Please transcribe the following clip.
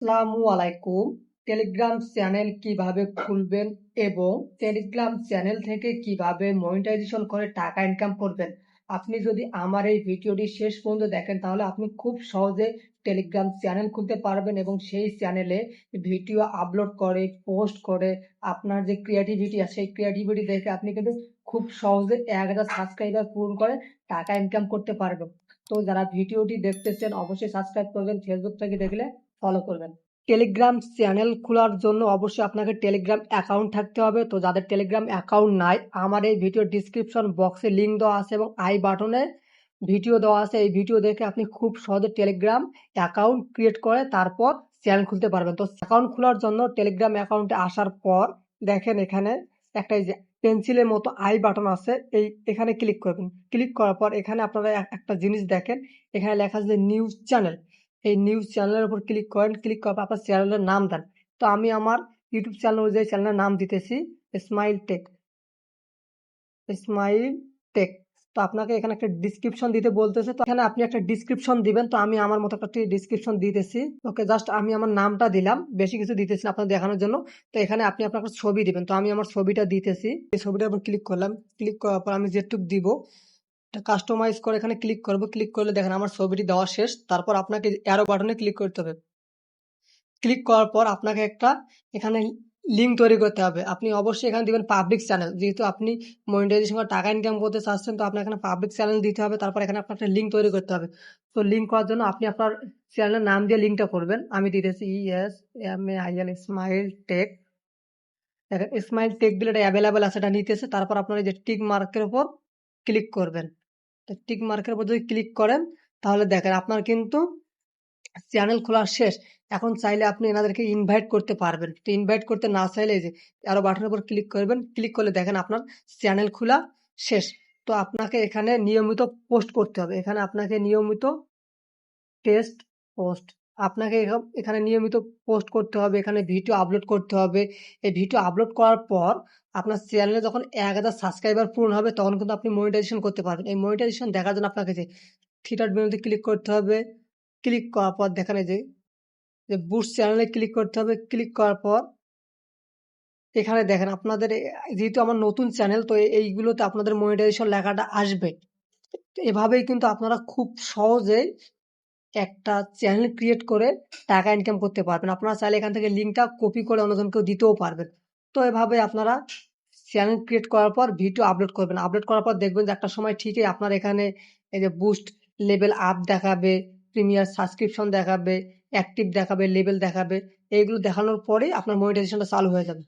আসসালামু আলাইকুম। Telegram channel কিভাবে খুলবেন এবং টেলিগ্রাম চ্যানেল থেকে কিভাবে মনিটাইজেশন করে টাকা ইনকাম করবেন। আপনি যদি আমার এই ভিডিওটি শেষ পর্যন্ত দেখেন তাহলে আপনি খুব সহজে টেলিগ্রাম চ্যানেল খুলতে পারবেন এবং সেই চ্যানেলে ভিডিও আপলোড করে পোস্ট করে আপনার যে ক্রিয়েটিভিটি আছে সেই ক্রিয়েটিভিটি দেখে আপনি কিন্তু খুব সহজে 1000 সাবস্ক্রাইবার পূরণ করে টাকা ইনকাম করতে পারবেন। তো যারা ভিডিওটি দেখতেছেন অবশ্যই সাবস্ক্রাইব করবেন, ফেসবুক থেকে দেখলে ফলো করবেন। টেলিগ্রাম চ্যানেল খোলার জন্য অবশ্যই আপনাকে টেলিগ্রাম অ্যাকাউন্ট থাকতে হবে। তো যাদের টেলিগ্রাম অ্যাকাউন্ট নাই, আমার এই ভিডিও ডিসক্রিপশন বক্সে লিঙ্ক দেওয়া আছে এবং আই বাটনে ভিডিও দেওয়া আছে। এই ভিডিও দেখে আপনি খুব সহজে টেলিগ্রাম অ্যাকাউন্ট ক্রিয়েট করে তারপর চ্যানেল খুলতে পারবেন। তো অ্যাকাউন্ট খোলার জন্য টেলিগ্রাম অ্যাকাউন্টে আসার পর দেখেন এখানে একটা এই যে পেন্সিলের মতো আই বাটন আছে, এখানে ক্লিক করবেন। ক্লিক করার পর এখানে আপনারা একটা জিনিস দেখেন, এখানে লেখা আছে যে নিউজ চ্যানেল। এই নিউজ চ্যানেলের উপর ক্লিক করেন। ক্লিক করার পর আপনার চ্যানেলের নাম দেন। তো আমি আমার ইউটিউব চ্যানেল অনুযায়ী চ্যানেলের নাম দিতেছি স্মাইল টেক। Smile take. তো আপনাকে এখানে একটা ডিসক্রিপশন দিতে বলতেছে। তো এখানে আপনি একটা ডিসক্রিপশন দিবেন। তো আমি আমার মতো একটা ডিসক্রিপশন দিতেছি। ওকে, জাস্ট আমি আমার নামটা দিলাম, বেশি কিছু দিতেছি না আপনাদের দেখানোর জন্য। তো এখানে আপনি আপনার একটা ছবি দিবেন। তো আমি আমার ছবিটা দিতেছি। এই ছবিটার উপর ক্লিক করলাম। ক্লিক করার পর আমি যেটুক দিব এটা কাস্টমাইজ করে এখানে ক্লিক করব। ক্লিক করলে দেখেন আমার ছবিটি দেওয়া শেষ। তারপর আপনাকে অ্যারো বাটনে ক্লিক করতে হবে। ক্লিক করার পর আপনাকে একটা এখানে লিঙ্ক তৈরি করতে হবে। আপনি অবশ্যই এখানে দিবেন পাবলিক চ্যানেল। যেহেতু আপনি মনিটাইজেশন করে টাকা ইনকাম করতে চাচ্ছেন, তো আপনার এখানে পাবলিক চ্যানেল দিতে হবে। তারপর এখানে আপনার একটা লিঙ্ক তৈরি করতে হবে। তো লিঙ্ক করার জন্য আপনি আপনার চ্যানেলের নাম দিয়ে লিঙ্কটা করবেন। আমি দিতেছি ESMAIL স্মাইল টেক। দেখেন স্মাইল টেক দিলে এটা অ্যাভেলেবেল আছে, এটা নিতেছে। তারপর আপনার এই যে টিক মার্কের উপর ক্লিক করবেন। তো টিক মার্কের উপর যদি ক্লিক করেন তাহলে দেখেন আপনার কিন্তু চ্যানেল খোলা শেষ। এখন চাইলে আপনি এনাদেরকে ইনভাইট করতে পারবেন। তো ইনভাইট করতে না চাইলে এই যে অ্যারো বাটনের উপর ক্লিক করবেন। ক্লিক করলে দেখেন আপনার চ্যানেল খোলা শেষ। তো আপনাকে এখানে নিয়মিত পোস্ট করতে হবে। এখানে আপনাকে নিয়মিত টেস্ট পোস্ট আপনাকে এখানে নিয়মিত পোস্ট করতে হবে। এখানে ভিডিও আপলোড করতে হবে। এই ভিডিও আপলোড করার পর আপনার চ্যানেলে যখন 1000 সাবস্ক্রাইবার পূরণ হবে তখন কিন্তু আপনি মনিটাইজেশন করতে পারবেন। এই মনিটাইজেশন দেখার জন্য আপনাকে যে থ্রি ডট মেনুতে ক্লিক করতে হবে। ক্লিক করার পর দেখেন এই যে বুস্ট চ্যানেলে ক্লিক করতে হবে। ক্লিক করার পর এখানে দেখেন আপনাদের যেহেতু আমার নতুন চ্যানেল, তো এইগুলোতে আপনাদের মনিটাইজেশন লেখাটা আসবে। তো এভাবেই কিন্তু আপনারা খুব সহজেই একটা চ্যানেল ক্রিয়েট করে টাকা ইনকাম করতে পারবেন। আপনারা চাইলে এখান থেকে লিঙ্কটা কপি করে অন্যজনকেও দিতেও পারবেন। তো এভাবে আপনারা চ্যানেল ক্রিয়েট করার পর ভিডিও আপলোড করবেন। আপলোড করার পর দেখবেন যে একটা সময় ঠিকই আপনার এখানে এই যে বুস্ট লেভেল আপ দেখাবে, প্রিমিয়ার সাবস্ক্রিপশন দেখাবে, অ্যাক্টিভ দেখাবে, লেভেল দেখাবে। এইগুলো দেখানোর পরেই আপনার মনিটাইজেশনটা চালু হয়ে যাবে।